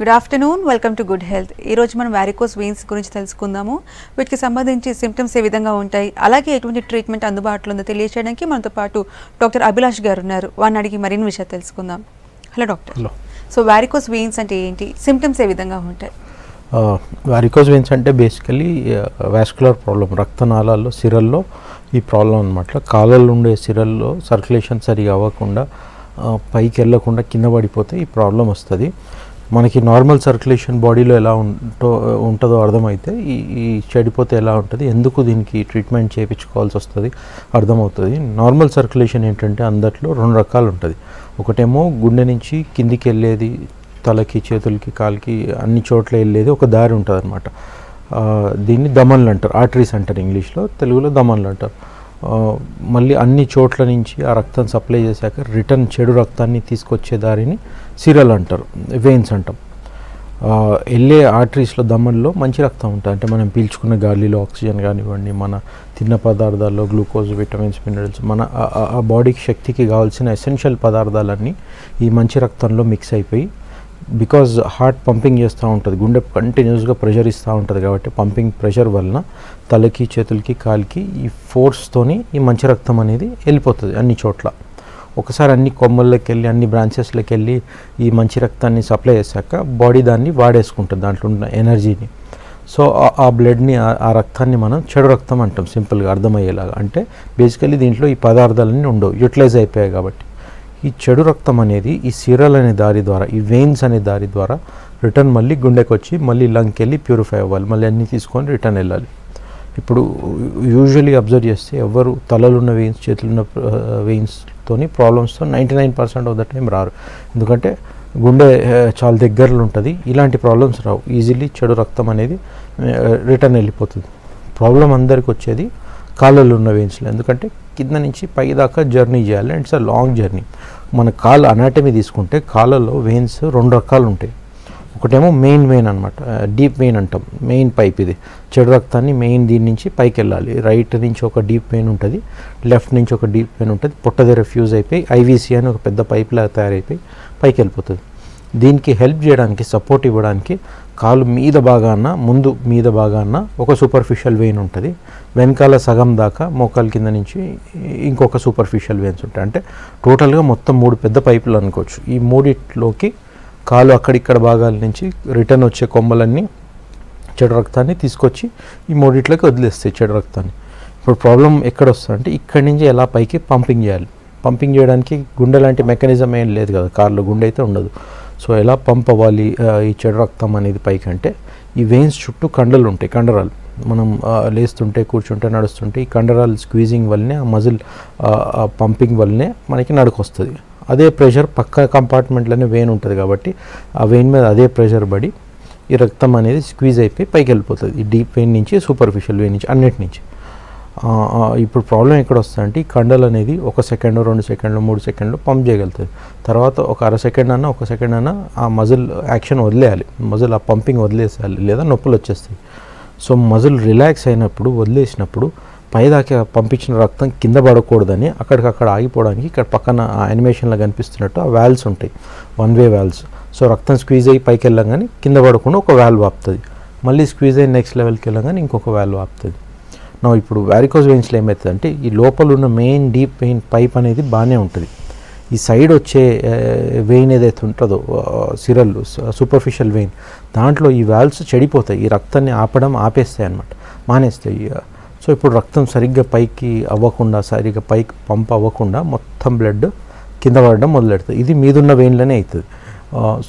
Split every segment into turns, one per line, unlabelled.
Good afternoon, welcome to good health. ఈరోజు మనం varicose veins గురించి తెలుసుకుందాము. వీటికి సంబంధించి సిమ్టమ్స్ ఏ విధంగా ఉంటాయి, అలాగే ఎటువంటి ట్రీట్మెంట్ అందుబాటులో ఉందో తెలియజేయడానికి మనతో పాటు డాక్టర్ అభిలాష్ గారు ఉన్నారు. వారిని అడిగి మరిన్ని విషయాలు తెలుసుకుందాం. Hello doctor. So varicose veins అంటే ఏంటి, సిమ్టమ్స్ ఏ విధంగా ఉంటాయి?
వారికోస్ వెయిన్స్ అంటే బేసికలీ వాస్కులర్ ప్రాబ్లం, రక్తనాళాల్లో సిరల్లో ఈ ప్రాబ్లం అనమాట. కాళ్ళల్లో ఉండే సిరల్లో సర్క్యులేషన్ సరిగా అవ్వకుండా పైకి వెళ్ళకుండా కింద పడిపోతే ఈ ప్రాబ్లం వస్తుంది. మనకి నార్మల్ సర్క్యులేషన్ బాడీలో ఎలా ఉంటుందో అర్థమైతే ఈ చెడిపోతే ఎలా ఉంటుంది, ఎందుకు దీనికి ట్రీట్మెంట్ చేయించుకోవాల్సి వస్తుంది అర్థమవుతుంది. నార్మల్ సర్క్యులేషన్ ఏంటంటే అందట్లో రెండు రకాలు ఉంటుంది. ఒకటేమో గుండె నుంచి కిందికి వెళ్ళేది, తలకి చేతులకి కాలికి అన్ని చోట్ల వెళ్ళేది ఒక దారి ఉంటుంది అనమాట. దీన్ని దమన్లు అంటారు, ఆర్టరీస్ అంటారు ఇంగ్లీష్లో, తెలుగులో దమన్లు అంటారు. మళ్ళీ అన్ని చోట్ల నుంచి ఆ రక్తం సప్లై చేశాక రిటర్న్ చెడు రక్తాన్ని తీసుకొచ్చే దారిని సిరల్ అంటారు, వెయిన్స్ అంటాం. వెళ్ళే ఆర్టరీస్లో దమన్లో మంచి రక్తం ఉంటుంది, అంటే మనం పీల్చుకున్న గాలిలో ఆక్సిజన్ కానివ్వండి, మన తిన్న పదార్థాల్లో గ్లూకోజ్, విటమిన్స్, మినరల్స్, మన ఆ బాడీకి శక్తికి కావాల్సిన ఎసెన్షియల్ పదార్థాలన్నీ ఈ మంచి రక్తంలో మిక్స్ అయిపోయి, బికాజ్ హార్ట్ పంపింగ్ చేస్తూ ఉంటుంది, గుండె కంటిన్యూస్గా ప్రెషర్ ఇస్తూ ఉంటుంది కాబట్టి పంపింగ్ ప్రెషర్ వలన తలకి చేతులకి కాలికి ఈ ఫోర్స్తోని ఈ మంచి రక్తం అనేది వెళ్ళిపోతుంది అన్ని చోట్ల. ఒకసారి అన్ని కొమ్మల్లోకి వెళ్ళి అన్ని బ్రాంచెస్లోకి వెళ్ళి ఈ మంచి రక్తాన్ని సప్లై చేశాక బాడీ దాన్ని వాడేసుకుంటుంది, దాంట్లో ఉన్న ఎనర్జీని. సో ఆ బ్లడ్ని, ఆ రక్తాన్ని మనం చెడు రక్తం అంటాం సింపుల్గా అర్థమయ్యేలాగా. అంటే బేసికలీ దీంట్లో ఈ పదార్థాలన్నీ ఉండవు, యూటిలైజ్ అయిపోయాయి కాబట్టి. ఈ చెడు రక్తం అనేది ఈ సిరల్ అనే దారి ద్వారా, ఈ వెయిన్స్ అనే దారి ద్వారా రిటర్న్ మళ్ళీ గుండెకి వచ్చి మళ్ళీ లంగ్కి వెళ్ళి ప్యూరిఫై అవ్వాలి, మళ్ళీ అన్నీ తీసుకొని రిటర్న్ వెళ్ళాలి. ఇప్పుడు యూజువలీ అబ్జర్వ్ చేస్తే ఎవరు తలలో ఉన్న వెయిన్స్, చేతులున్న వెయిన్స్తోని ప్రాబ్లమ్స్తో 99% ఆఫ్ ద టైం రారు, ఎందుకంటే గుండె చాలా దగ్గరలో ఉంటుంది, ఇలాంటి ప్రాబ్లమ్స్ రావు. ఈజీలీ చెడు రక్తం అనేది రిటర్న్ వెళ్ళిపోతుంది. ప్రాబ్లం అందరికి వచ్చేది కాళ్ళలో ఉన్న వెయిన్స్లో, ఎందుకంటే కింద నుంచి పై దాకా జర్నీ చేయాలి, and it's a long journey. మన కాళ్ళు అనాటమీ తీసుకుంటే కాళ్ళలో వెయిన్స్ రెండు రకాలు ఉంటాయి. ఒకటేమో మెయిన్ వెయిన్ అనమాట, డీప్ వెయిన్ అంటాం, మెయిన్ పైప్. ఇది చెడు రక్తాన్ని మెయిన్ దీని నుంచి పైకి వెళ్ళాలి. రైట్ నుంచి ఒక డీప్ వెయిన్ ఉంటుంది, లెఫ్ట్ నుంచి ఒక డీప్ వెయిన్ ఉంటుంది, పొట్ట దగ్గర ఫ్యూజ్ అయిపోయి ఐవీసీ అని ఒక పెద్ద పైప్లా తయారైపోయి పైకి వెళ్ళిపోతుంది. దీనికి హెల్ప్ చేయడానికి, సపోర్ట్ ఇవ్వడానికి కాలు మీద భాగాన, ముందు మీద భాగాన ఒక సూపర్ఫిషియల్ వెయిన్ ఉంటుంది, వెనకాల సగం దాకా మోకాల కింద నుంచి ఇంకొక సూపర్ఫిషియల్ వెయిన్స్ ఉంటాయి. అంటే టోటల్గా మొత్తం 3 పెద్ద పైపులు అనుకోవచ్చు. ఈ మూడిట్లోకి కాలు అక్కడిక్కడ భాగాల నుంచి రిటర్న్ వచ్చే కొమ్మలన్నీ చెడు రక్తాన్ని తీసుకొచ్చి ఈ మూడిట్లోకి వదిలేస్తాయి చెడు రక్తాన్ని. ఇప్పుడు ప్రాబ్లం ఎక్కడ వస్తుందంటే ఇక్కడి నుంచి ఎలా పైకి పంపింగ్ చేయాలి. పంపింగ్ చేయడానికి గుండె లాంటి మెకానిజం ఏం లేదు కదా, కార్లో గుండె అయితే ఉండదు. సో ఎలా పంప్ అవ్వాలి ఈ చెడు రక్తం అనేది పైకి అంటే, ఈ వెయిన్స్ చుట్టూ కండలు ఉంటాయి, కండరాలు. మనం లేస్తుంటే, కూర్చుంటే, నడుస్తుంటే ఈ కండరాలు స్క్వీజింగ్ వల్లనే, ఆ మజిల్ పంపింగ్ వల్లనే మనకి నడుకొస్తుంది. అదే ప్రెషర్ పక్క కంపార్ట్మెంట్లోనే వెయిన్ ఉంటుంది కాబట్టి ఆ వెయిన్ మీద అదే ప్రెషర్ పడి ఈ రక్తం అనేది స్క్వీజ్ అయిపోయి పైకి వెళ్ళిపోతుంది, ఈ డీప్ వెయిన్ నుంచి, సూపర్ఫిషియల్ వెయిన్ నుంచి, అన్నిటి నుంచి. ఇప్పుడు ప్రాబ్లం ఎక్కడ వస్తుందంటే ఈ కండలు అనేది 1 సెకండ్, 2 సెకండ్లు, 3 సెకండ్లు పంప్ చేయగలుగుతుంది. తర్వాత ఒక అర సెకండ్ అన్నా, 1 సెకండ్ అన్నా ఆ మజిల్ యాక్షన్ వదిలేయాలి, మజిల్ ఆ పంపింగ్ వదిలేసేయాలి, లేదా నొప్పులు వచ్చేస్తాయి. సో మజిల్ రిలాక్స్ అయినప్పుడు, వదిలేసినప్పుడు పైదాకా పంపించిన రక్తం కింద పడకూడదని అక్కడికక్కడ ఆగిపోవడానికి ఇక్కడ పక్కన ఆ యానిమేషన్లో కనిపిస్తున్నట్టు ఆ వాల్వ్స్ ఉంటాయి, 1 వే వాల్వ్స్. సో రక్తం స్క్వీజ్ అయ్యి పైకి వెళ్ళగానే కింద పడకుండా ఒక వాల్వ్ ఆపుతుంది, మళ్ళీ స్క్వీజ్ అయ్యి నెక్స్ట్ లెవెల్కి వెళ్ళగానే ఇంకొక వాల్వ్ ఆపుతుంది. ఇప్పుడు వారికోస్ వెయిన్స్లో ఏమవుతుందంటే ఈ లోపల ఉన్న మెయిన్ డీప్ వెయిన్ పైప్ అనేది బాగానే ఉంటుంది. ఈ సైడ్ వచ్చే వెయిన్ ఏదైతే ఉంటుందో సిరల్, సూపర్ఫిషియల్ వెయిన్, దాంట్లో ఈ వాల్వ్స్ చెడిపోతాయి, ఈ రక్తాన్ని ఆపేస్తాయి అన్నమాట, మానేస్తాయి. సో ఇప్పుడు రక్తం సరిగ్గా పైకి అవ్వకుండా, సరిగ్గా పైకి పంప్ అవ్వకుండా మొత్తం బ్లడ్ కింద పడడం మొదలెడుతుంది. ఇది మీదున్న వెయిన్లోనే అవుతుంది.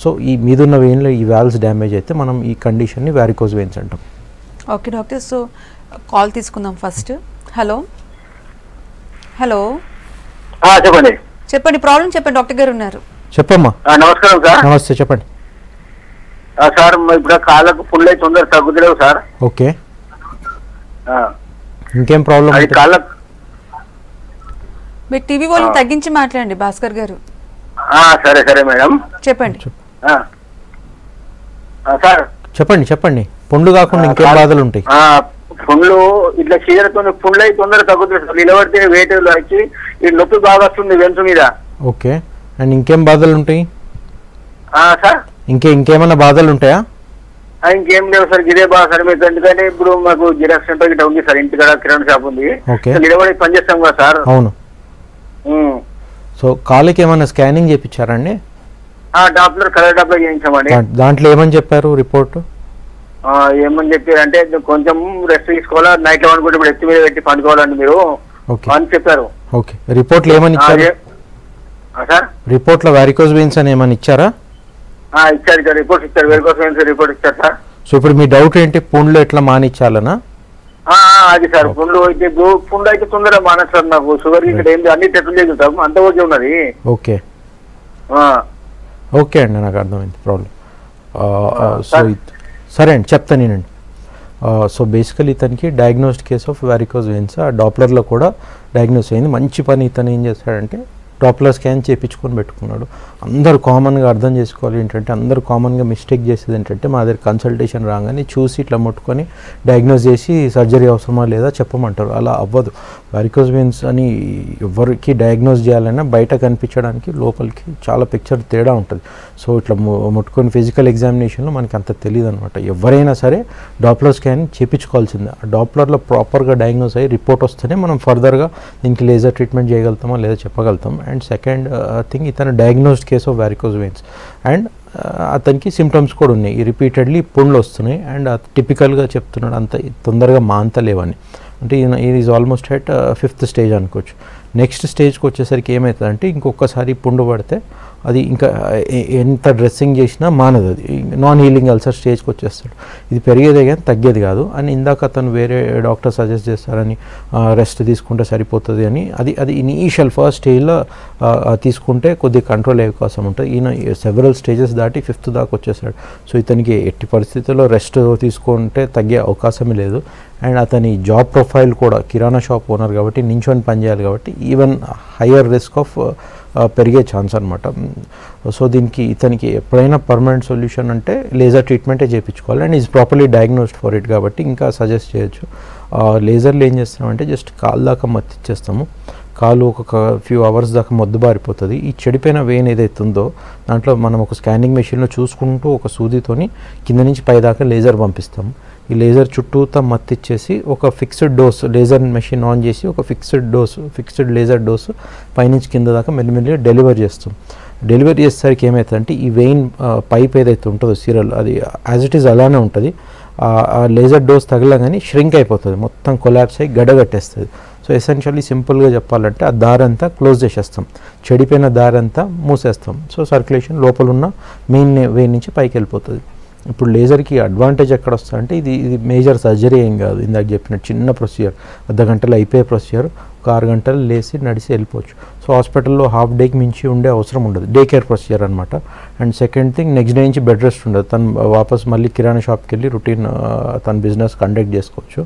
సో ఈ మీదున్న వెయిన్లో ఈ వాల్వ్స్ డ్యామేజ్ అయితే మనం ఈ కండిషన్ని వారికోస్ వెయిన్స్ అంటాం.
ఓకే డాక్టర్, సో కాల్ తీసుకుందాం ఫస్ట్. హలో హలో
చెప్పండి.
చెప్పండి, ప్రాబ్లం చెప్పండి, డాక్టర్ గారు ఉన్నారు.
చెప్పమ్మా.
నమస్కారం సార్.
నమస్తే, చెప్పండి
సార్. ఇప్పుడు కాళ్ళకు పుండ్లు అయితే తొందర తగ్గుతలేవు సార్.
ఓకే, ఇంకేం ప్రాబ్లం?
కాళ్ళకు
మీరు టీవీ వాల్యూమ్ తగ్గించి మాట్లాడండి భాస్కర్ గారు.
సరే సరే మేడం,
చెప్పండి.
సార్
చెప్పండి. పుండ్లు కాకుండా ఇంకేం బాధలు ఉంటాయి?
పుండ్లు ఇట్లా చీరతో పుండ్లు అయితే తొందర తగ్గుతుంది సార్. నిలబడితే వెయిట్ వచ్చి ఈ నొప్పి బాగా వస్తుంది వెంట్రు మీద.
ఓకే, అండ్ ఇంకేం బాధలు ఉంటాయి
సార్?
ఇంకేమైనా బాధలు ఉంటాయా?
ఇంకేం లేవు సార్, ఇదే బాగా సార్. మీకు ఎందుకంటే ఇప్పుడు మాకు జిరాక్స్ సెంటర్ గిట్ట ఉంది సార్, ఇంటికాడ కిరాణా షాప్ ఉంది, నిలబడి పని చేస్తాం కదా సార్.
అవును. సో కాళ్ళకి ఏమైనా స్కానింగ్ చేయించారండి?
డాప్లర్, కలర్ డాప్లర్ చేయించామండి.
దాంట్లో ఏమని చెప్పారు రిపోర్ట్?
ఏమని చెప్పారు అంటే కొంచెం రెస్ట్ తీసుకోవాలా, నైట్ లో అనుకుంటే ఇప్పుడు ఎత్తి మీద పెట్టి పండుకోవాలండి మీరు అని చెప్పారు.
ఓకే, రిపోర్ట్లు ఏమని ఇచ్చారు
సార్?
రిపోర్ట్ లో వారికోస్ వెయిన్స్ అని ఏమని ఇచ్చారా?
ఇచ్చారు, రిపోర్ట్ ఇచ్చారు, వారికోస్ వెయిన్స్ రిపోర్ట్ ఇచ్చారు సార్.
సో ఇప్పుడు మీ డౌట్ ఏంటి, పుండ్లు ఎట్లా మానిచ్చాలనా?
అది సార్, పుండ్లు అయితే పుండ్లు అయితే తొందరగా మానదు సార్. నాకు షుగర్ ఇక్కడ ఏంటి అన్ని టెస్టులు చేస్తాం, అంత ఓకే ఉన్నది.
ఓకే ఓకే అండి, నాకు అర్థమైంది ప్రాబ్లం. సో సరే అండి, చెప్తాను నేనండి. సో బేసికలీ ఇతనికి diagnosed case of varicose veins ఆ డాప్లర్లో కూడా డయాగ్నోస్ అయింది. మంచి పని ఇతను ఏం చేశాడంటే డాప్లర్ స్కాన్ చేయించుకొని పెట్టుకున్నాడు. అందరూ కామన్గా అర్థం చేసుకోవాలి ఏంటంటే, అందరూ కామన్గా మిస్టేక్ చేసేది ఏంటంటే, మా దగ్గర కన్సల్టేషన్ రాగానే చూసి ఇట్లా ముట్టుకొని డయాగ్నోస్ చేసి సర్జరీ అవసరమా లేదా చెప్పమంటారు. అలా అవ్వదు. వారికోస్ వెయిన్స్ అని ఎవరికి డయాగ్నోస్ చేయాలన్నా బయట కనిపించడానికి లోపలికి చాలా పిక్చర్ తేడా ఉంటుంది. సో ఇట్లా ముట్టుకొని ఫిజికల్ ఎగ్జామినేషన్లో మనకి అంత తెలియదు అనమాట. ఎవరైనా సరే డాప్లర్ స్కాన్ చేయించుకోవాల్సిందే. ఆ డాప్లర్లో ప్రాపర్గా డయాగ్నోస్ అయ్యి రిపోర్ట్ వస్తేనే మనం ఫర్దర్గా దీనికి లేజర్ ట్రీట్మెంట్ చేయగలుగుతామా లేదా చెప్పగలుగుతాం. అండ్ సెకండ్ థింగ్, ఇతను diagnosed case of varicose veins and అతనికి సిమ్టమ్స్ కూడా ఉన్నాయి. రిపీటెడ్లీ పుండ్లు వస్తున్నాయి అండ్ టిపికల్గా చెప్తున్నాడు అంత తొందరగా మాంతలేవని. అంటే ఇది is almost at 5th stage అనుకోవచ్చు. నెక్స్ట్ స్టేజ్కి వచ్చేసరికి ఏమవుతుందంటే, ఇంకొకసారి పుండు పడితే అది ఇంకా ఎంత డ్రెస్సింగ్ చేసినా మానదు, అది నాన్ హీలింగ్ అల్సర్ స్టేజ్కి వచ్చేస్తాడు. ఇది పెరిగేదే కానీ తగ్గేది కాదు అని ఇందాక అతను వేరే డాక్టర్ సజెస్ట్ చేస్తారని రెస్ట్ తీసుకుంటే సరిపోతుంది అని. అది ఇనీషియల్ ఫస్ట్ స్టేజ్లో తీసుకుంటే కొద్దిగా కంట్రోల్ అయ్యే అవకాశం ఉంటుంది. ఈయన సెవెరల్ స్టేజెస్ దాటి 5th దాకా వచ్చేసాడు. సో ఇతనికి ఎట్టి పరిస్థితుల్లో రెస్ట్ తీసుకుంటే తగ్గే అవకాశమే లేదు. అండ్ అతని జాబ్ ప్రొఫైల్ కూడా కిరాణా షాప్ ఓనర్ కాబట్టి నించొని పనిచేయాలి కాబట్టి ఈవెన్ హయ్యర్ రిస్క్ ఆఫ్ పెరిగే ఛాన్స్ అనమాట. సో దీనికి ఇతనికి ఎప్పుడైనా పర్మనెంట్ సొల్యూషన్ అంటే లేజర్ ట్రీట్మెంటే చేయించుకోవాలి and is properly diagnosed for it కాబట్టి ఇంకా సజెస్ట్ చేయొచ్చు. లేజర్లు ఏం చేస్తామంటే జస్ట్ కాలు దాకా మత్తిచ్చేస్తాము. కాలు ఒక ఫ్యూ అవర్స్ దాకా మొద్దుబారిపోతుంది. ఈ చెడిపోయిన వెయిన్ ఏదైతే ఉందో దాంట్లో మనం ఒక స్కానింగ్ మెషిన్లో చూసుకుంటూ ఒక సూదితోని కింద నుంచి పై దాకా లేజర్ పంపిస్తాము. ఈ లేజర్ చుట్టూతా మత్తిచ్చేసి ఒక fixed dose, laser machine on చేసి ఒక ఫిక్స్డ్ లేజర్ డోసు పైనుంచి కింద దాకా మెల్లిమెల్లిగా డెలివర్ చేస్తాం. డెలివరీ చేసేసరికి ఏమవుతుందంటే ఈ వెయిన్ పైప్ ఏదైతే ఉంటుందో సిరల్ అది యాజ్ ఇట్ ఈజ్ అలానే ఉంటుంది. ఆ లేజర్ డోస్ తగలగానే ష్రింక్ అయిపోతుంది, మొత్తం కొలాప్స్ అయ్యి గడ్డగట్టేస్తుంది. సో ఎసెన్షియల్లీ సింపుల్గా చెప్పాలంటే ఆ దారంతా క్లోజ్ చేసేస్తాం, చెడిపోయిన దారంతా మూసేస్తాం. సో సర్క్యులేషన్ లోపల ఉన్న మెయిన్ వెయిన్ నుంచి పైకి వెళ్ళిపోతుంది. ఇప్పుడు లేజర్కి అడ్వాంటేజ్ ఎక్కడ వస్తుందంటే ఇది మేజర్ సర్జరీ ఏం కాదు. ఇందాక చెప్పిన చిన్న ప్రొసీజర్, అర్ధగంటలో అయిపోయే ప్రొసీజర్, ఒక 6 గంటలు లేచి నడిచి వెళ్ళిపోవచ్చు. సో హాస్పిటల్లో హాఫ్ డేకి మించి ఉండే అవసరం ఉండదు, డే కేర్ ప్రొసీజర్ అనమాట. And second thing, next day నుంచి బెడ్ రెస్ట్ ఉండదు, తను వాపస్ మళ్ళీ కిరాణా షాప్కి వెళ్ళి రొటీన్ తన బిజినెస్ కండక్ట్ చేసుకోవచ్చు.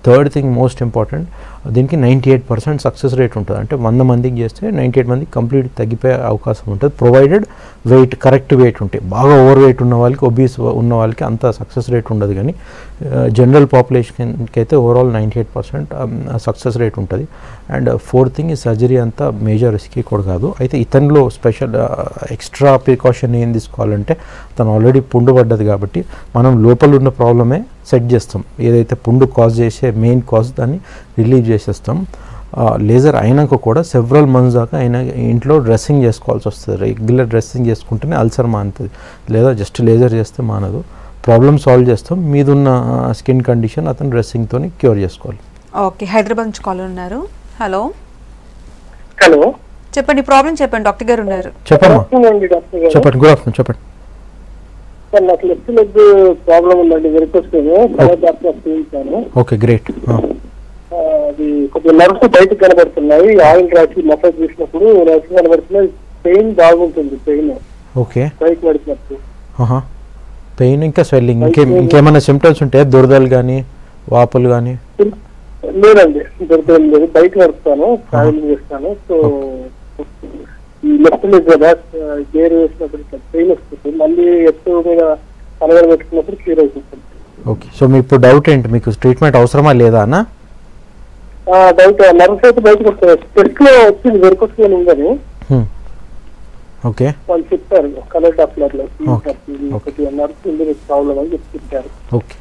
థర్డ్ థింగ్ మోస్ట్ ఇంపార్టెంట్, దీనికి 98% సక్సెస్ రేట్ ఉంటుంది. అంటే 100 మందికి చేస్తే 98 మందికి కంప్లీట్ తగ్గిపోయే అవకాశం ఉంటుంది, ప్రొవైడెడ్ వెయిట్ కరెక్ట్ వెయిట్ ఉంటే. బాగా ఓవర్ వెయిట్ ఉన్న వాళ్ళకి, ఒబీస్ ఉన్న వాళ్ళకి అంత సక్సెస్ రేట్ ఉండదు, కానీ జనరల్ పాపులేషన్కి అయితే ఓవరాల్ 98% సక్సెస్ రేట్ ఉంటుంది. అండ్ ఫోర్త్ థింగ్, ఈ సర్జరీ అంతా మేజర్ రిస్కీ కూడా కాదు. అయితే ఇతనిలో స్పెషల్ ఎక్స్ట్రా ప్రికాషన్ ఏం తీసుకోవాలంటే, తను ఆల్రెడీ పుండు పడ్డది కాబట్టి మనం లోపల ఉన్న ప్రాబ్లమే సెట్ చేస్తాం. ఏదైతే పుండు కాజ్ చేసే మెయిన్ కాజ్ దాన్ని రిలీవ్ చేసేస్తాం. లేజర్ అయినాక కూడా సెవరల్ మంత్స్ దాకా ఆయన ఇంట్లో డ్రెస్సింగ్ చేసుకోవాల్సి వస్తుంది. రెగ్యులర్ డ్రెస్సింగ్ చేసుకుంటేనే అల్సర్ మానుతుంది, లేదా జస్ట్ లేజర్ చేస్తే మానదు. ప్రాబ్లమ్ సాల్వ్ చేస్తాం, మీదున్న స్కిన్ కండిషన్ అతను డ్రెస్సింగ్తో క్యూర్ చేసుకోవాలి.
ఓకే, హైదరాబాద్ నుంచి కాల్ ఉన్నారు. హలో
చెప్పండి,
ప్రాబ్లం చెప్పండి, డాక్టర్ గారు ఉన్నారు.
చెప్పండి. గుడ్ ఆఫ్టర్నూన్, చెప్పండి.
నాకు లెఫ్ట్ లెగ్ ప్రాబ్లం ఉందండి, వెరికోస్ వెయిన్.
Okay, great.
అది కొంచెం నర్వ్స్ బయటకు కనబడుతున్నాయి, ఆయిల్ రాసి మసాజ్ చేసినప్పుడు నర్వ్స్ కనబడుతున్నాయి, పెయిన్ బాగుంటుంది, పెయిన్
ఓకే
బయట పడుతున్నట్టు.
పెయిన్ ఇంకా స్వెల్లింగ్ ఇంకేమైనా సిమ్టమ్స్ ఉంటాయా? దురదలు కానీ వాపులు కానీ?
లేదండి, దురదలు లేదు, బయట నడుపుతాను, ట్రావెలింగ్ చేస్తాను. సో ఈ లెఫ్ట్ లెగ్ కదా గేర్ వేసినప్పుడు పెయిన్ వస్తుంది, మళ్ళీ ఎత్తు మీద కలగడ పెట్టుకున్నప్పుడు క్లియర్ అయిపోతుంది.
ఓకే, సో మీ ఇప్పుడు డౌట్ ఏంటి, మీకు ట్రీట్మెంట్ అవసరమా లేదా అన్న?
డౌట్, నర్వ్స్ అయితే బయటకు వస్తాయి. టెస్ట్ లో వచ్చింది వెరికోస్ వెయిన్ ఉందని.
ఓకే,
వాళ్ళు చెప్పారు కలర్ డాప్లర్ లో
Okay.
ప్రాబ్లం అని చెప్పారు.
ఓకే.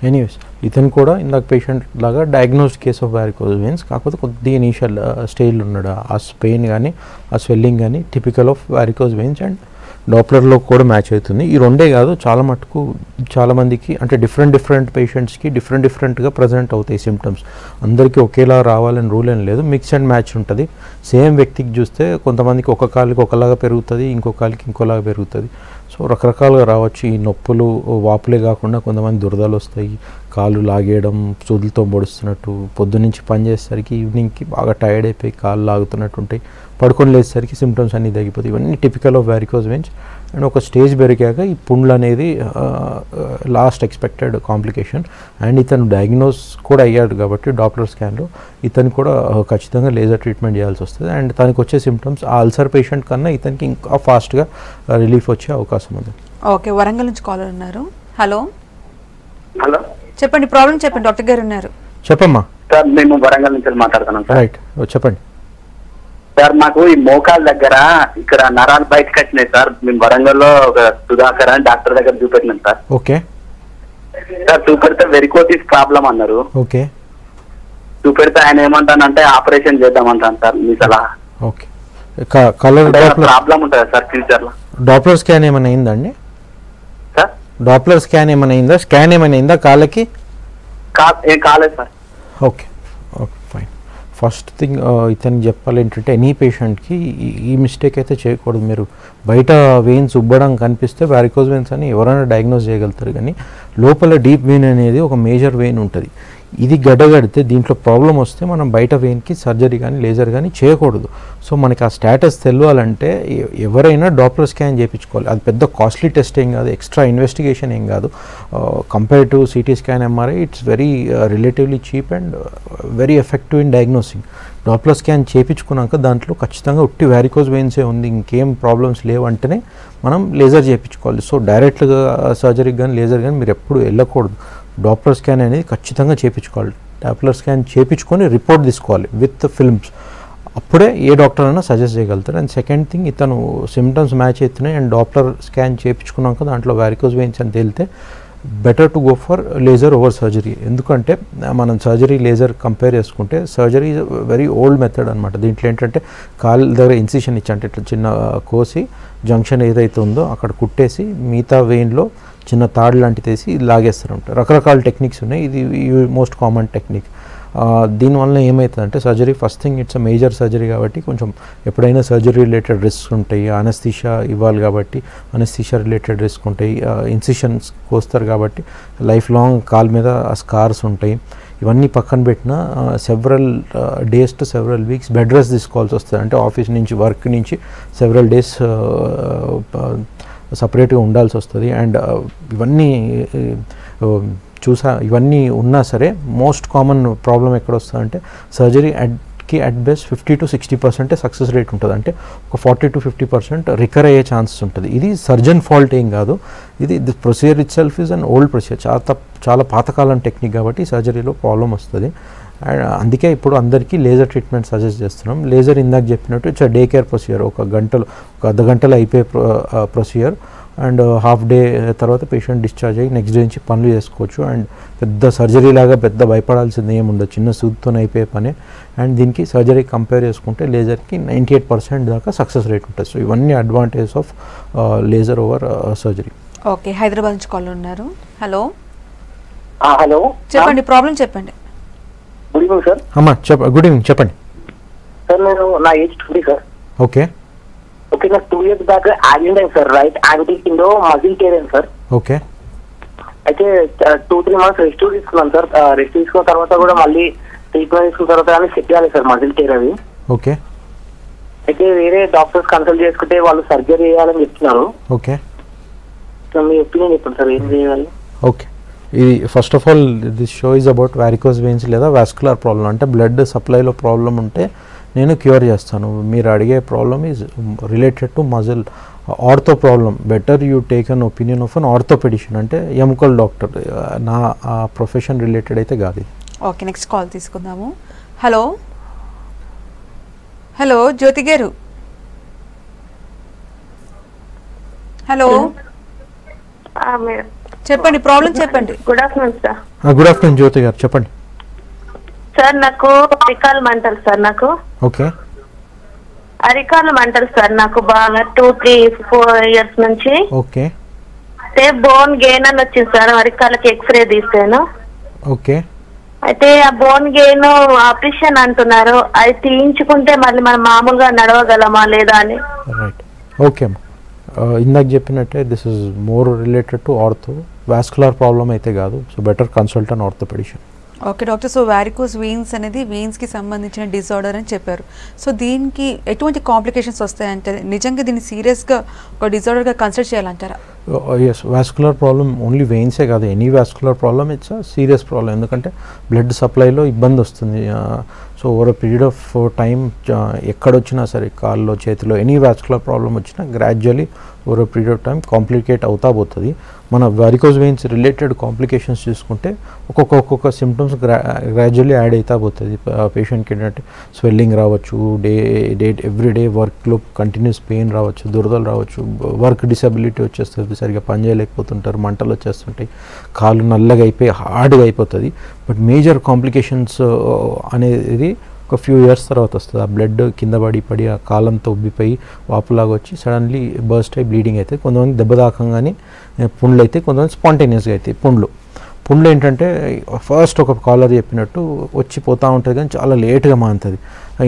ఎనీవేస్ ఇతను కూడా ఇందాక పేషెంట్ లాగా diagnosed case of varicose veins, కాకపోతే కొద్దిగా ఇనీషియల్ స్టేజ్లో ఉన్నాడు. ఆ పెయిన్ కానీ ఆ స్వెల్లింగ్ కానీ typical of varicose veins and డాప్లర్లో కూడా మ్యాచ్ అవుతుంది. ఈ రెండే కాదు, చాలా మటుకు చాలామందికి అంటే డిఫరెంట్ పేషెంట్స్కి డిఫరెంట్గా ప్రజెంట్ అవుతాయి సిమ్టమ్స్. అందరికీ ఒకేలా రావాలని రూల్ ఏం లేదు, మిక్స్ అండ్ మ్యాచ్ ఉంటుంది. సేమ్ వ్యక్తికి చూస్తే కొంతమందికి ఒక కాలికి ఒకలాగా పెరుగుతుంది, ఇంకో కాలికి ఇంకోలాగా పెరుగుతుంది. సో రకరకాలుగా రావచ్చు. ఈ నొప్పులు వాపులే కాకుండా కొంతమంది దురదలు వస్తాయి, కాళ్ళు లాగేయడం, సూదులతో పొడుస్తున్నట్టు, పొద్దున్నుంచి పని చేసేసరికి ఈవినింగ్కి బాగా టైర్డ్ అయిపోయి కాళ్ళు లాగుతున్నట్టు ఉంటాయి, పడుకొని లేచేసరికి సిమ్టమ్స్ అన్నీ తగ్గిపోతాయి. ఇవన్నీ typical of varicose veins. And ఒక స్టేజ్ పెరిగాక ఈ పుండ్లు అనేది లాస్ట్ ఎక్స్పెక్టెడ్ కాంప్లికేషన్. అండ్ ఇతను డయాగ్నోస్ కూడా అయ్యాడు కాబట్టి డాప్లర్ స్కాన్లో ఇతను కూడా ఖచ్చితంగా లేజర్ ట్రీట్మెంట్ చేయాల్సి వస్తుంది. అండ్ తనకు వచ్చే సిమ్టమ్స్ ఆ అల్సర్ పేషెంట్ కన్నా ఇతనికి ఇంకా ఫాస్ట్గా రిలీఫ్ వచ్చే అవకాశం ఉంది.
ఓకే, వరంగల్ నుంచి కాలర్ ఉన్నారు. హలో
హలో,
చెప్పండి, ప్రాబ్లం చెప్పండి, డాక్టర్ గారు ఉన్నారు.
చెప్పమ్మా.
సార్ మేము వరంగల్ నుంచి మాట్లాడుతున్నాం సార్.
రైట్, చెప్పండి
సార్ మాకు ఈ మోకాల దగ్గర ఇక్కడ నరాలు బయటకు వచ్చినాయి సార్. మేము వరంగల్లో ఒక సుధాకర్ అని డాక్టర్ దగ్గర చూపెట్టినాం sir.
Okay
sir చూపెడితే varicose problem అన్నారు.
ఓకే
చూపెడితే ఆయన ఏమంటానంటే ఆపరేషన్ చేద్దామంటాను సార్. మీ సలహా.
ఓకే, కలర్
ప్రాబ్లం ఉంటుందా సార్ ఫ్యూచర్ లో?
డాప్లర్ స్కాన్ ఏమైనా అయిందండి?
సార్
డాప్లర్ స్కాన్ ఏమైనా అయిందా? స్కాన్ ఏమైనా అయిందా కాళ్ళకి?
ఏం కాలేదు sir.
Okay okay fine. First thing ఇతను చెప్పాలి ఏంటంటే ఎనీ పేషెంట్కి ఈ మిస్టేక్ అయితే చేయకూడదు. మీరు బయట వెయిన్స్ ఉబ్బడం కనిపిస్తే వారికోజ్ వెయిన్స్ అని ఎవరైనా డయాగ్నోస్ చేయగలుగుతారు, కానీ లోపల డీప్ వెయిన్ అనేది ఒక మేజర్ వెయిన్ ఉంటుంది. ఇది గడ్డగడితే దీంట్లో ప్రాబ్లం వస్తే మనం బయట వెయిన్కి సర్జరీ కానీ లేజర్ కానీ చేయకూడదు. సో మనకి ఆ స్టేటస్ తెలియాలంటే ఎవరైనా డాప్లర్ స్కాన్ చేయించుకోవాలి. అది పెద్ద కాస్ట్లీ టెస్ట్ ఏం కాదు, ఎక్స్ట్రా ఇన్వెస్టిగేషన్ ఏం కాదు. Compare to CT scan, MRI it's very relatively cheap and very effective in diagnosing. Doppler scan చేయించుకున్నాక దాంట్లో ఖచ్చితంగా ఉట్టి వారికోజ్ వెయిన్సే ఉంది, ఇంకేం ప్రాబ్లమ్స్ లేవంటేనే మనం లేజర్ చేయించుకోవాలి. సో డైరెక్ట్గా సర్జరీకి కానీ లేజర్ కానీ మీరు ఎప్పుడు వెళ్ళకూడదు. డాప్లర్ స్కాన్ అనేది ఖచ్చితంగా చేయించుకోవాలి. డాప్లర్ స్కాన్ చేయించుకొని రిపోర్ట్ తీసుకోవాలి విత్ ఫిల్మ్స్. అప్పుడే ఏ డాక్టర్ అయినా సజెస్ట్ చేయగలుగుతారు. అండ్ సెకండ్ థింగ్, ఇతను సిమ్టమ్స్ మ్యాచ్ అవుతున్నాయి అండ్ డాప్లర్ స్కాన్ చేయించుకున్నాక దాంట్లో వారికోజ్ వెయిన్స్ అని తేలితే better to go for laser over surgery. ఎందుకంటే మనం సర్జరీ లేజర్ కంపేర్ చేసుకుంటే surgery is very old method అనమాట. దీంట్లో ఏంటంటే కాళ్ళ దగ్గర ఇన్సిషన్ ఇచ్చి అంటే ఇట్లా చిన్న కోసి జంక్షన్ ఏదైతే ఉందో అక్కడ కుట్టేసి మిగతా వెయిన్లో చిన్న తాడు లాంటిది వేసి లాగేస్తారు ఉంటారు. రకరకాల టెక్నిక్స్ ఉన్నాయి, ఇది మోస్ట్ కామన్ టెక్నిక్. దీనివల్ల ఏమవుతుందంటే surgery first thing it's a major surgery కాబట్టి కొంచెం ఎప్పుడైనా సర్జరీ రిలేటెడ్ రిస్క్ ఉంటాయి. అనస్థీషియా ఇవ్వాలి కాబట్టి అనస్థీషియా రిలేటెడ్ రిస్క్ ఉంటాయి. ఇన్సిషన్స్ కోస్తారు కాబట్టి లైఫ్ లాంగ్ కాల్ మీద స్కార్స్ ఉంటాయి. ఇవన్నీ పక్కన పెట్టిన several days to several weeks bed rest తీసుకోవాల్సి వస్తుంది. అంటే ఆఫీస్ నుంచి వర్క్ నుంచి సెవరల్ డేస్ సపరేట్గా ఉండాల్సి వస్తుంది. అండ్ ఇవన్నీ ఇవన్నీ ఉన్నా సరే మోస్ట్ కామన్ ప్రాబ్లం ఎక్కడ వస్తుందంటే surgery at best 50 to 60% success rate ఉంటుంది. అంటే ఒక 40 to 50% రికర్ అయ్యే ఛాన్సెస్ ఉంటుంది. ఇది సర్జన్ ఫాల్ట్ ఏం కాదు, ఇది the procedure it self is an old procedure. చాలా పాతకాలం టెక్నిక్ కాబట్టి సర్జరీలో ప్రాబ్లం వస్తుంది. అండ్ అందుకే ఇప్పుడు అందరికీ లేజర్ ట్రీట్మెంట్ సజెస్ట్ చేస్తున్నాం. లేజర్ ఇందాక చెప్పినట్టు ఇట్స్ డే కేర్ ప్రొసీజర్. ఒక అర్ధ గంటలో అయిపోయే ప్రొసీజర్. అండ్ హాఫ్ డే తర్వాత పేషెంట్ డిశ్చార్జ్ అయ్యి నెక్స్ట్ డే నుంచి పనులు చేసుకోవచ్చు. అండ్ పెద్ద సర్జరీ లాగా పెద్ద భయపడాల్సింది ఏముండదు, చిన్న సూదితో అయిపోయే పనే. అండ్ దీనికి సర్జరీ కంపేర్ చేసుకుంటే లేజర్కి 98% దాకా సక్సెస్ రేట్ ఉంటుంది. సో ఇవన్నీ advantage of laser over surgery.
Okay, Hyderabad నుంచి కాల్ ఉన్నారు. హలో
హలో,
చెప్పండి, ప్రాబ్లం చెప్పండి.
Good evening sir.
అమ్మా గుడ్ ఈవినింగ్, చెప్పండి
సార్. నేను నా ఏజ్ 20 సార్.
ఓకే
ఓకే, నాకు 2 years బ్యాక్ యాక్సిడెంట్ అయింది సార్. రైట్ యాంకిల్ కింద మజిల్ టేర్ అయింది సార్.
ఓకే,
అయితే 2-3 months రెస్ట్ తీసుకున్నాను సార్. రెస్ట్ తీసుకున్న తర్వాత కూడా మళ్ళీ ట్రీట్మెంట్ తీసుకున్న తర్వాత కానీ సెట్ చేయాలి సార్ మజిల్ టేర్ అది.
ఓకే,
అయితే వేరే డాక్టర్స్ కన్సల్ట్ చేసుకుంటే వాళ్ళు సర్జరీ చేయాలని చెప్తున్నారు.
ఓకే,
సో మీ ఒపీనియన్ చెప్పండి సార్, ఏం చేయాలి?
ఓకే, ఇది first of all this show is about varicose veins లేదా వాస్కులర్ ప్రాబ్లం. అంటే బ్లడ్ సప్లైలో ప్రాబ్లం ఉంటే నేను క్యూర్ చేస్తాను. మీరు అడిగే problem is related to muscle ortho problem. Better you take an opinion of an orthopaedician, అంటే ఎముకల్ డాక్టర్. నా ప్రొఫెషన్ రిలేటెడ్ అయితే కాదు.
ఓకే, నెక్స్ట్ కాల్ తీసుకుందాము. హలో జ్యోతి గారు. హలో చెప్పండి, ప్రాబ్లం చెప్పండి.
Good afternoon sir.
Good afternoon Jyothi గారు, చెప్పండి.
సార్ నాకు అరికాలు మంటలు సార్. నాకు
ఓకే.
అరికాలు మంటలు సార్ నాకు బాగా 2-3-4 years నుంచి.
ఓకే.
అయితే బోన్ గెయిన్ అని వచ్చింది సార్, అరికాలకి ఎక్స్రే తీస్తాను.
ఓకే.
అయితే ఆ బోన్ గెయిన్ ఆపరేషన్ అంటున్నారు, అది తీయించుకుంటే మళ్ళీ మనం మామూలుగా నడవగలమా లేదా అని.
రైట్. ఓకే అమ్మా, ఇందాక చెప్పినట్టే this is more related to ortho, vascular problem అయితే కాదు. సో బెటర్ కన్సల్ట్ అన్ orthopaedician.
Okay doctor, so varicose veins అనేది వెయిన్స్కి సంబంధించిన డిజార్డర్ అని చెప్పారు. సో దీనికి ఎటువంటి కాంప్లికేషన్స్ వస్తాయంటే నిజంగా దీన్ని సీరియస్గా ఒక డిజార్డర్గా కన్సిడర్ చేయాలంటారా?
ఎస్, వాస్కులర్ ప్రాబ్లం ఓన్లీ వెయిన్సే కాదు, any vascular problem it's serious problem. ఎందుకంటే బ్లడ్ సప్లైలో ఇబ్బంది వస్తుంది. So over a period of time ఎక్కడొచ్చినా సరే, కాల్లో చేతిలో ఎనీ వాస్కులర్ ప్రాబ్లం వచ్చినా gradually over a period of time complicate అవుతా పోతుంది. మన వారికోస్ వెయిన్స్ రిలేటెడ్ కాంప్లికేషన్స్ చూసుకుంటే ఒక్కొక్క సిమ్టమ్స్ గ్రాడ్యువల్లీ యాడ్ అవుతా పోతుంది. పేషెంట్కి ఏంటంటే స్వెల్లింగ్ రావచ్చు, ఎవ్రీడే వర్క్లో కంటిన్యూస్ పెయిన్ రావచ్చు, దురదలు రావచ్చు, వర్క్ డిసబిలిటీ వచ్చేస్తుంది, సరిగ్గా పని చేయలేకపోతుంటారు, మంటలు వచ్చేస్తుంటాయి, కాళ్ళు నల్లగా అయిపోయి హార్డ్గా అయిపోతుంది. బట్ మేజర్ కాంప్లికేషన్స్ అనేది ఒక ఫ్యూ ఇయర్స్ తర్వాత వస్తుంది. ఆ బ్లడ్ కింద పడి ఆ కాలంతో ఉబ్బిపోయి వాపులాగా వచ్చి సడన్లీ బర్స్ట్ అయి బ్లీడింగ్ అవుతుంది. కొంతమంది దెబ్బ తాకంగానే పుండ్లు అయితే, కొంతమంది స్పాంటేనియస్గా అవుతాయి. పుండ్లు ఏంటంటే ఫస్ట్ ఒక కాలర్ చెప్పినట్టు వచ్చి పోతూ ఉంటుంది, కానీ చాలా లేట్గా మానుతుంది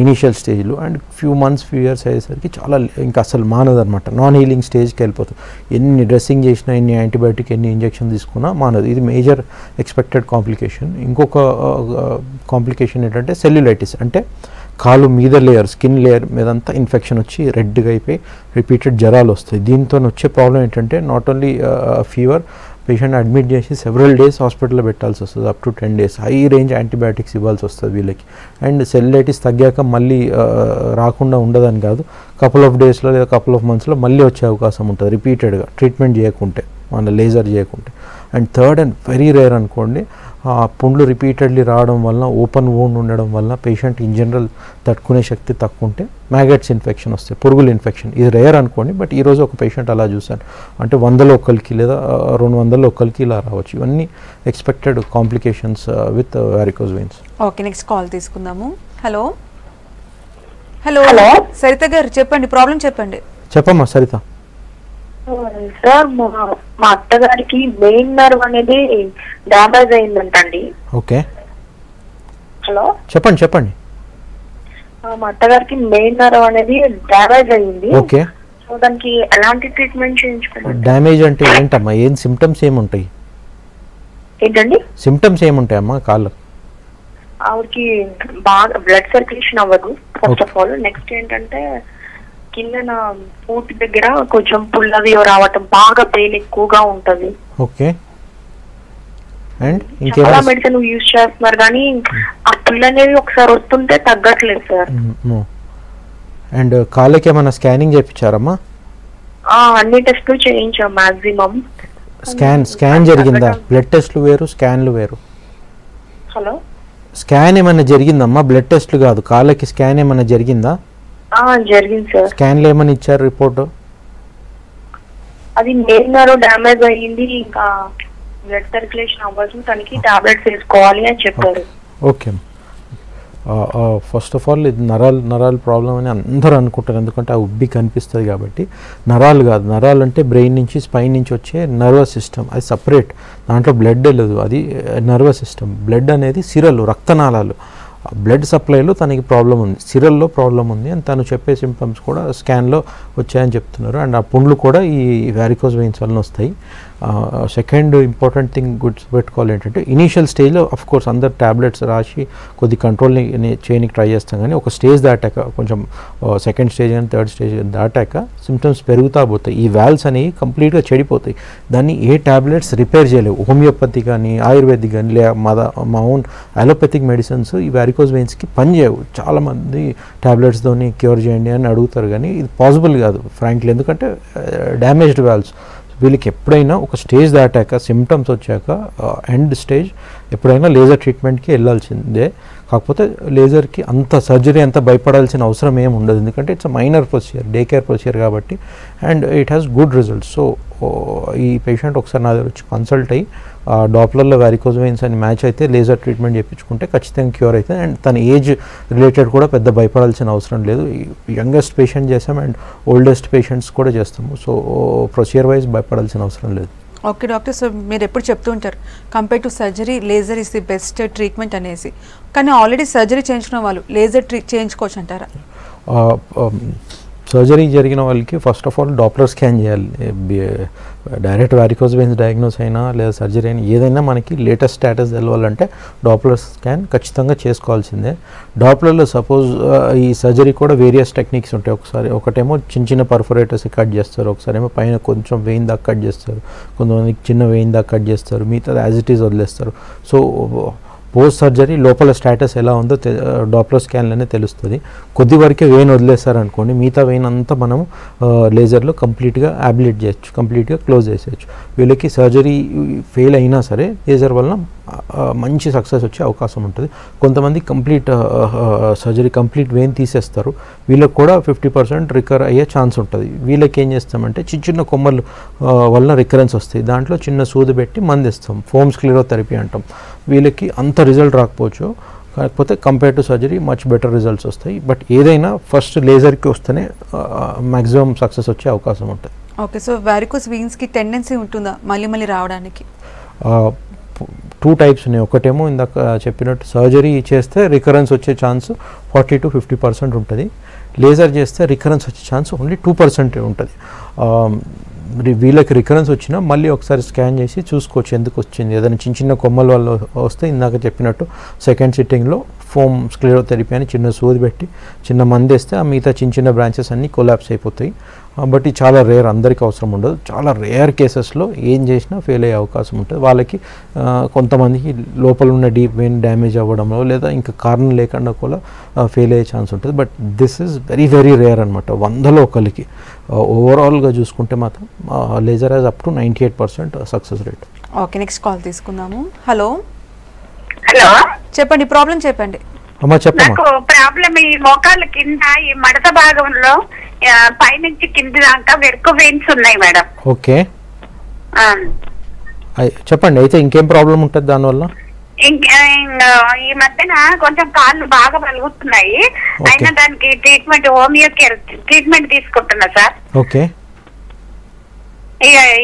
ఇనీషియల్ స్టేజ్లో. అండ్ ఫ్యూ ఇయర్స్ అయ్యేసరికి చాలా ఇంకా అసలు మానదనమాట, నాన్ హీలింగ్ స్టేజ్కి వెళ్ళిపోతుంది. ఎన్ని డ్రెస్సింగ్ చేసినా, ఎన్ని యాంటీబయాటిక్, ఎన్ని ఇంజెక్షన్ తీసుకున్నా మానదు. ఇది మేజర్ ఎక్స్పెక్టెడ్ కాంప్లికేషన్. ఇంకొక కాంప్లికేషన్ ఏంటంటే సెల్యులైటిస్, అంటే కాలు మీద లేయర్, స్కిన్ లేయర్ మీదంతా ఇన్ఫెక్షన్ వచ్చి రెడ్గా అయిపోయి రిపీటెడ్ జ్వరాలు వస్తాయి. దీంతో వచ్చే ప్రాబ్లం ఏంటంటే not only fever, patient admit చేసి సెవరల్ డేస్ హాస్పిటల్లో పెట్టాల్సి వస్తుంది, up to 10 days. High range antibiotics ఇవ్వాల్సి వస్తుంది వీళ్ళకి. అండ్ సెల్యులైటిస్ తగ్గాక మళ్ళీ రాకుండా ఉండదని కాదు, కపుల్ ఆఫ్ డేస్లో లేదా కపుల్ ఆఫ్ మంత్స్లో మళ్ళీ వచ్చే అవకాశం ఉంటుంది రిపీటెడ్గా, ట్రీట్మెంట్ చేయకుంటే, మన లేజర్ చేయకుంటే. And third and very rare అనుకోండి, పుండ్లు రిపీటెడ్లీ రావడం వల్ల, ఓపెన్ వూండ్ ఉండడం వల్ల పేషెంట్ ఇన్ జనరల్ తట్టుకునే శక్తి తక్కువ ఉంటే మ్యాగెట్స్ ఇన్ఫెక్షన్ వస్తాయి, పురుగుల ఇన్ఫెక్షన్. ఇది రేర్ అనుకోండి, బట్ ఈరోజు ఒక పేషెంట్ అలా చూశాను. అంటే 100లో ఒకరికి లేదా 200లో ఒకరికి ఇలా రావచ్చు. ఇవన్నీ expected complications with varicose veins.
Okay, next call తీసుకుందాము. హలో హలో సరిత గారు చెప్పండి, ప్రాబ్లం చెప్పండి.
చెప్పమ్మా సరిత.
సార్ మా అత్తగారికి మెయిన్ నర్వ్ అనేది డ్యామేజ్ అయిందంటండి.
ఓకే,
హలో
చెప్పండి.
మా అత్తగారికి మెయిన్ నర్వ్ అనేది డ్యామేజ్ అయింది.
ఓకే,
సో దానికి ఎలాంటి ట్రీట్మెంట్ చేయించుకోవాలి?
డ్యామేజ్ అంటే ఏంటమ్మా, ఏం సిమ్టమ్స్ ఏముంటాయి?
ఏంటండి
సిమ్టమ్స్ ఏముంటాయమ్మా కాళ్ళు?
ఆవిడకి బాగా బ్లడ్ సర్క్యులేషన్ అవ్వదు ఫస్ట్ ఆఫ్ ఆల్. నెక్స్ట్ ఏంటంటే కింద ఫూట్ దగ్గర కొంచెం పుల్లవి రావటం, బాగా పెయిన్ ఎక్కువగా ఉంటది.
ఓకే, అండ్
చాలా మెడిసిన్ యూజ్ చేస్తున్నారు కానీ ఆ పుల్ అనేది ఒకసారి వస్తుంటే తగ్గట్లేదు సార్.
అండ్ కాళ్ళకి ఏమైనా స్కానింగ్ చేయించారమ్మా?
అన్ని టెస్ట్లు చేయించాం మాక్సిమం.
స్కాన్ జరిగిందా? బ్లడ్ టెస్ట్లు వేరు, స్కాన్లు వేరు.
హలో,
స్కాన్ ఏమైనా జరిగిందమ్మా? బ్లడ్ టెస్ట్లు కాదు, కాళ్ళకి స్కాన్ ఏమైనా జరిగిందా?
జరిగింది సార్.
స్కాన్లు ఏమైనా ఇచ్చారు రిపోర్ట్?
అది మెయిన్ నర్వ్ డ్యామేజ్ అయ్యింది, ఇంకా బ్లడ్ సర్క్యులేషన్ అవ్వచ్చు, తనకి టాబ్లెట్స్ వేసుకోవాలి అని చెప్పారు.
ఓకే, ఫస్ట్ ఆఫ్ ఆల్ ఇది నరాల ప్రాబ్లం అని అందరూ అనుకుంటారు, ఎందుకంటే ఆ ఉబ్బి కనిపిస్తుంది కాబట్టి. నరాలు కాదు, నరాలు అంటే బ్రెయిన్ నుంచి స్పైన్ నుంచి వచ్చే నర్వస్ సిస్టమ్, అది సపరేట్, దాంట్లో బ్లడ్ లేదు, అది నర్వస్ సిస్టమ్. బ్లడ్ అనేది సిరలు, రక్తనాళాలు, బ్లడ్ సప్లైలో తనకి ప్రాబ్లం ఉంది, సిరల్లో ప్రాబ్లం ఉంది అని తను చెప్పే సిమ్టమ్స్ కూడా స్కాన్లో వచ్చాయని చెప్తున్నారు. అండ్ ఆ పుండ్లు కూడా ఈ వారికోస్ వెయిన్స్ వలన వస్తాయి. సెకండ్ ఇంపార్టెంట్ థింగ్ గుర్తుపెట్టుకోవాలి ఏంటంటే, ఇనీషియల్ స్టేజ్లో అఫ్ కోర్స్ అందరు ట్యాబ్లెట్స్ రాసి కొద్ది కంట్రోల్ని చేయడానికి ట్రై చేస్తాం, కానీ ఒక స్టేజ్ దాటాక, కొంచెం సెకండ్ స్టేజ్ కానీ థర్డ్ స్టేజ్ దాటాక సిమ్టమ్స్ పెరుగుతా పోతాయి. ఈ వాల్వ్స్ అనేవి కంప్లీట్గా చెడిపోతాయి, దాన్ని ఏ ట్యాబ్లెట్స్ రిపేర్ చేయలేవు. హోమియోపతి కానీ, ఆయుర్వేదిక్ కానీ, లేదా మా ఓన్ అలోపతిక్ మెడిసిన్స్ ఈ వారికోస్ వెయిన్స్కి పనిచేయవు. చాలామంది ట్యాబ్లెట్స్తోని క్యూర్ చేయండి అని అడుగుతారు, కానీ ఇది పాసిబుల్ కాదు ఫ్రాంక్లీ, ఎందుకంటే డ్యామేజ్డ్ వాల్వ్స్. వీళ్ళకి ఎప్పుడైనా ఒక స్టేజ్ దాటాక, సిమ్టమ్స్ వచ్చాక, ఎండ్ స్టేజ్ ఎప్పుడైనా లేజర్ ట్రీట్మెంట్కి వెళ్ళాల్సిందే. కాకపోతే లేజర్కి అంత సర్జరీ అంత భయపడాల్సిన అవసరం ఏమి ఉండదు, ఎందుకంటే it's minor procedure, day care procedure కాబట్టి, and it has good results. So ఈ పేషెంట్ ఒకసారి నా దగ్గర వచ్చి కన్సల్ట్ అయ్యి డాప్లర్లో వారికోజ్ వెయిన్స్ అని మ్యాచ్ అయితే లేజర్ ట్రీట్మెంట్ చేయించుకుంటే ఖచ్చితంగా క్యూర్ అవుతుంది. అండ్ తన ఏజ్ రిలేటెడ్ కూడా పెద్ద భయపడాల్సిన అవసరం లేదు. యంగెస్ట్ పేషెంట్ చేస్తాం అండ్ ఓల్డెస్ట్ పేషెంట్స్ కూడా చేస్తాము. సో ప్రొసీజర్ వైజ్ భయపడాల్సిన అవసరం లేదు.
ఓకే డాక్టర్, సో మీరు ఎప్పుడు చెప్తూ ఉంటారు compare to surgery laser is the best treatment అనేసి, కానీ ఆల్రెడీ సర్జరీ చేయించుకున్న వాళ్ళు లేజర్ చేయించుకోవచ్చు అంటారా?
సర్జరీ జరిగిన వాళ్ళకి first of all Doppler scan చేయాలి. డైరెక్ట్ వారికోజ్ వెయిన్స్ డయాగ్నోస్ అయినా లేదా సర్జరీ అయినా ఏదైనా మనకి లేటెస్ట్ స్టేటస్ తెలవాలంటే డాప్లర్ స్కాన్ ఖచ్చితంగా చేసుకోవాల్సిందే. డాప్లర్లో సపోజ్ ఈ సర్జరీ కూడా వేరియస్ టెక్నిక్స్ ఉంటాయి. ఒకటేమో చిన్న చిన్న పర్ఫొరేటర్స్ కట్ చేస్తారు, ఒకసారి ఏమో పైన కొంచెం వెయిన్ దాకా కట్ చేస్తారు, కొంతమందికి చిన్న వెయిన్ దాకా కట్ చేస్తారు, మిగతా యాజ్ ఇట్ ఈజ్ వదిలేస్తారు. సో పోస్ట్ సర్జరీ లోపల స్టేటస్ ఎలా ఉందో డాప్లర్ స్కాన్లోనే తెలుస్తుంది. కొద్ది వరకే వెయిన్ వదిలేస్తారు అనుకోండి, మిగతా వెయిన్ అంతా మనం లేజర్లో కంప్లీట్గా అబ్లేట్ చేయొచ్చు, కంప్లీట్గా క్లోజ్ చేసేయచ్చు. వీళ్ళకి సర్జరీ ఫెయిల్ అయినా సరే లేజర్ వలన మంచి సక్సెస్ వచ్చే అవకాశం ఉంటుంది. కొంతమంది సర్జరీ కంప్లీట్ వెయిన్ తీసేస్తారు, వీళ్ళకి కూడా 50% రికవర్ అయ్యే ఛాన్స్ ఉంటుంది. వీళ్ళకి ఏం చేస్తామంటే చిన్న చిన్న కొమ్మలు వలన రికరెన్స్ వస్తాయి, దాంట్లో చిన్న సూది పెట్టి మందిస్తాం, ఫోమ్ స్క్లెరోథెరపీ అంటాం. వీళ్ళకి అంత రిజల్ట్ రాకపోవచ్చు, కాకపోతే compare to surgery much better results వస్తాయి. బట్ ఏదైనా ఫస్ట్ లేజర్కి వస్తేనే మ్యాక్సిమం సక్సెస్ వచ్చే అవకాశం ఉంటుంది.
ఓకే, సో వారికోస్ వెయిన్స్కి టెండెన్సీ ఉంటుందా మళ్ళీ రావడానికి?
2 టైప్స్ ఉన్నాయి. ఒకటేమో ఇందాక చెప్పినట్టు సర్జరీ చేస్తే రికరెన్స్ వచ్చే ఛాన్స్ 40 to 50% ఉంటుంది. లేజర్ చేస్తే రికరెన్స్ వచ్చే ఛాన్స్ ఓన్లీ 2% ఉంటుంది. వీళ్ళకి రికరెన్స్ వచ్చినా మళ్ళీ ఒకసారి స్కాన్ చేసి చూసుకోవచ్చు ఎందుకు వచ్చింది. ఏదైనా చిన్న చిన్న కొమ్మల వల్ల వస్తే ఇందాక చెప్పినట్టు సెకండ్ సిట్టింగ్లో ఫోమ్ స్క్లెరోథెరపీ అని చిన్న సూది పెట్టి చిన్న మంది వేస్తే ఆ మిగతా చిన్న చిన్న బ్రాంచెస్ అన్నీ కొలాప్స్ అయిపోతాయి. బట్ ఇది చాలా రేర్, అందరికీ అవసరం ఉండదు. చాలా రేర్ కేసెస్లో ఏం చేసినా ఫెయిల్ అయ్యే అవకాశం ఉంటుంది. వాళ్ళకి కొంతమందికి లోపల ఉన్న డీప్ వెయిన్ డ్యామేజ్ అవ్వడంలో లేదా ఇంకా కారణం లేకుండా కూడా ఫెయిల్ అయ్యే ఛాన్స్ ఉంటుంది. But this is very very rare అనమాట. 100లో ఒకరికి. ఓవరాల్గా చూసుకుంటే మాత్రం laser has up to 98% success rate.
Okay, next call తీసుకుందాము. హలో
హలో,
చెప్పండి, ప్రాబ్లం చెప్పండి.
అమ్మా చెప్పమ్మా.
నాకు ప్రాబ్లం ఈ మోకాళ్ళ కింద ఈ మడత భాగంలో పైనుంచి కింది దాకా వెరుకు వెయిన్స్ ఉన్నాయి మేడం.
ఓకే, చెప్పండి. అయితే ఇంకేం ప్రాబ్లం ఉంటుంది దానివల్ల?
ఈ మధ్యన కొంచెం కాళ్ళు బాగా పలుగుతున్నాయి, అయినా దానికి ట్రీట్మెంట్ హోమియో కేర్ ట్రీట్మెంట్ తీసుకుంటున్నా సార్.
ఓకే,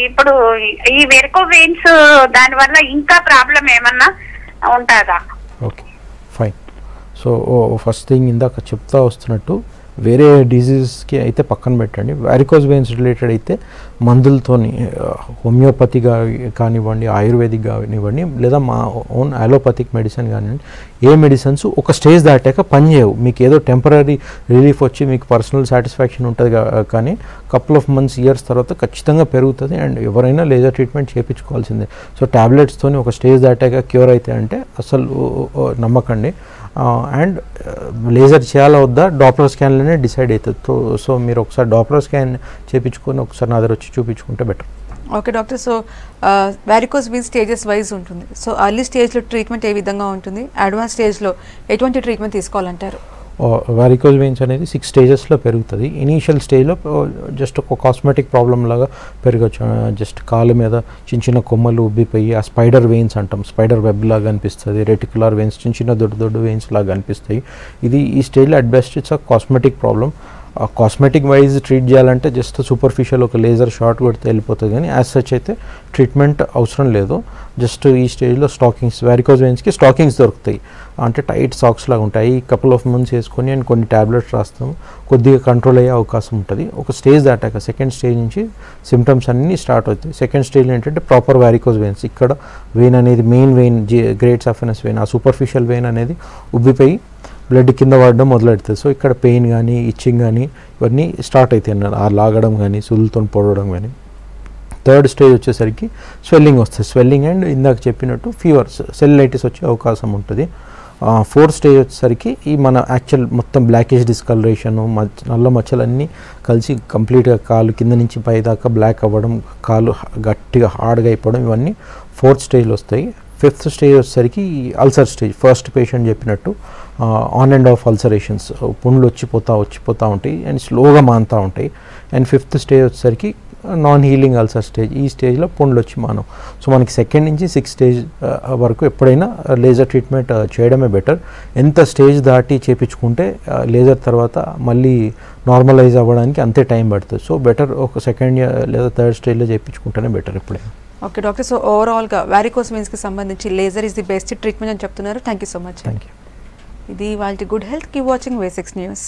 ఇప్పుడు ఈ వెరుకు వెయిన్స్ దాని వల్ల ఇంకా ప్రాబ్లం ఏమన్నా ఉంటుందా?
Okay fine. So first thing ఇందాక చెప్తా వస్తున్నట్టు వేరే డిజీజెస్కి అయితే పక్కన పెట్టండి. వారికోజ్ వెయిన్స్ రిలేటెడ్ అయితే మందులతోని హోమియోపతి కానివ్వండి, ఆయుర్వేదిక్ కానివ్వండి, లేదా మా ఓన్ అలోపతిక్ మెడిసిన్ కానివ్వండి, ఏ మెడిసిన్స్ ఒక స్టేజ్ దాటాక పనిచేయవు. మీకు ఏదో టెంపరీ రిలీఫ్ వచ్చి మీకు పర్సనల్ సాటిస్ఫాక్షన్ ఉంటుంది, కానీ కపుల్ ఆఫ్ మంత్స్ ఇయర్స్ తర్వాత ఖచ్చితంగా పెరుగుతుంది. అండ్ ఎవరైనా లేజర్ ట్రీట్మెంట్ చేయించుకోవాల్సిందే. సో ట్యాబ్లెట్స్తోని ఒక స్టేజ్ దాటాక క్యూర్ అయితే అంటే అసలు నమ్మకండి. అండ్ లేజర్ చేయాలా వద్దా డాప్లర్ స్కాన్లోనే డిసైడ్ అవుతుంది. సో మీరు ఒకసారి డాప్లర్ స్కాన్ చేయించుకొని ఒకసారి నా దగ్గర వచ్చి చూపించుకుంటే better.
Okay doctor, so varicose veins stages wise ఉంటుంది. సో అర్లీ స్టేజ్లో ట్రీట్మెంట్ ఏ విధంగా ఉంటుంది, అడ్వాన్స్ స్టేజ్లో ఎటువంటి ట్రీట్మెంట్ తీసుకోవాలంటారు?
వారికోజ్ వెయిన్స్ అనేది 6 స్టేజెస్లో పెరుగుతుంది. ఇనీషియల్ స్టేజ్లో జస్ట్ ఒక కాస్మెటిక్ ప్రాబ్లం లాగా పెరగచ్చు. జస్ట్ కాళ్ళ మీద చిన్న చిన్న కొమ్మలు ఉబ్బిపోయి ఆ స్పైడర్ వెయిన్స్ అంటాం, స్పైడర్ వెబ్ లాగా అనిపిస్తుంది. రెటికులర్ వెయిన్స్ చిన్న చిన్న దొడ్డు వెయిన్స్ లాగా అనిపిస్తాయి. ఇది ఈ స్టేజ్లో at best it's a cosmetic problem. Cosmetic wise treat చేయాలంటే జస్ట్ సూపర్ఫిషియల్ ఒక లేజర్ షార్ట్ కొడితే వెళ్ళిపోతుంది, కానీ యాజ్ సచ్ అయితే ట్రీట్మెంట్ అవసరం లేదు. జస్ట్ ఈ స్టేజ్లో స్టాకింగ్స్, వారికోజ్ వెయిన్స్కి స్టాకింగ్స్ దొరుకుతాయి, అంటే టైట్ సాక్స్ లాగా ఉంటాయి. కపుల్ ఆఫ్ మంత్స్ వేసుకొని అండ్ కొన్ని ట్యాబ్లెట్స్ రాస్తాము, కొద్దిగా కంట్రోల్ అయ్యే అవకాశం ఉంటుంది. ఒక స్టేజ్ దాటాక సెకండ్ స్టేజ్ నుంచి సిమ్టమ్స్ అన్నీ స్టార్ట్ అవుతాయి. సెకండ్ స్టేజ్లో ఏంటంటే ప్రాపర్ వారికోజ్ వెయిన్స్, ఇక్కడ వెయిన్ అనేది మెయిన్ వెయిన్ గ్రేట్ సఫెనస్ వెయిన్, ఆ సూపర్ఫిషియల్ వెయిన్ అనేది ఉబ్బిపోయి బ్లడ్ కింద పడడం మొదలెడుతుంది. సో ఇక్కడ పెయిన్ కానీ ఇచ్చింగ్ కానీ ఇవన్నీ స్టార్ట్ అవుతాయి అన్నారు, ఆ లాగడం కానీ సుదులతో పొడవడం కానీ. థర్డ్ స్టేజ్ వచ్చేసరికి స్వెల్లింగ్ వస్తుంది, స్వెల్లింగ్ అండ్ ఇందాక చెప్పినట్టు ఫీవర్స్, సెల్యులైటిస్ వచ్చే అవకాశం ఉంటుంది. ఫోర్త్ స్టేజ్ వచ్చేసరికి ఈ మన యాక్చువల్ మొత్తం బ్లాకిష్ డిస్కలరేషను, నల్ల మచ్చలన్నీ కలిసి కంప్లీట్గా కాలు కింద నుంచి పై దాకా బ్లాక్ అవ్వడం, కాలు గట్టిగా హార్డ్గా అయిపోవడం, ఇవన్నీ ఫోర్త్ స్టేజ్లో వస్తాయి. 5th స్టేజ్ వచ్చేసరికి అల్సర్ స్టేజ్. ఫస్ట్ పేషెంట్ చెప్పినట్టు ఆన్ అండ్ ఆఫ్ అల్సరేషన్స్, పుండ్లు వచ్చిపోతూ ఉంటాయి అండ్ స్లోగా మానుతూ ఉంటాయి. అండ్ 5th స్టేజ్ వచ్చేసరికి నాన్ హీలింగ్ అల్సర్ స్టేజ్. ఈ స్టేజ్లో పుండ్లు వచ్చి మానం. సో మనకి 2nd నుంచి 6th స్టేజ్ వరకు ఎప్పుడైనా లేజర్ ట్రీట్మెంట్ చేయడమే బెటర్. ఎంత స్టేజ్ దాటి చేపించుకుంటే లేజర్ తర్వాత మళ్ళీ నార్మలైజ్ అవ్వడానికి అంతే టైం పడుతుంది. సో బెటర్ ఒక 2nd లేదా 3rd స్టేజ్లో చేయించుకుంటేనే బెటర్ ఎప్పుడైనా.
ఓకే డాక్టర్, సో ఓవరాల్గా వారికోస్ వెయిన్స్కి సంబంధించి laser is the best treatment అని చెప్తున్నారు. Thank you so much.
Thank you.
ఇది వాళ్ళ good health. Keep watching V6 news.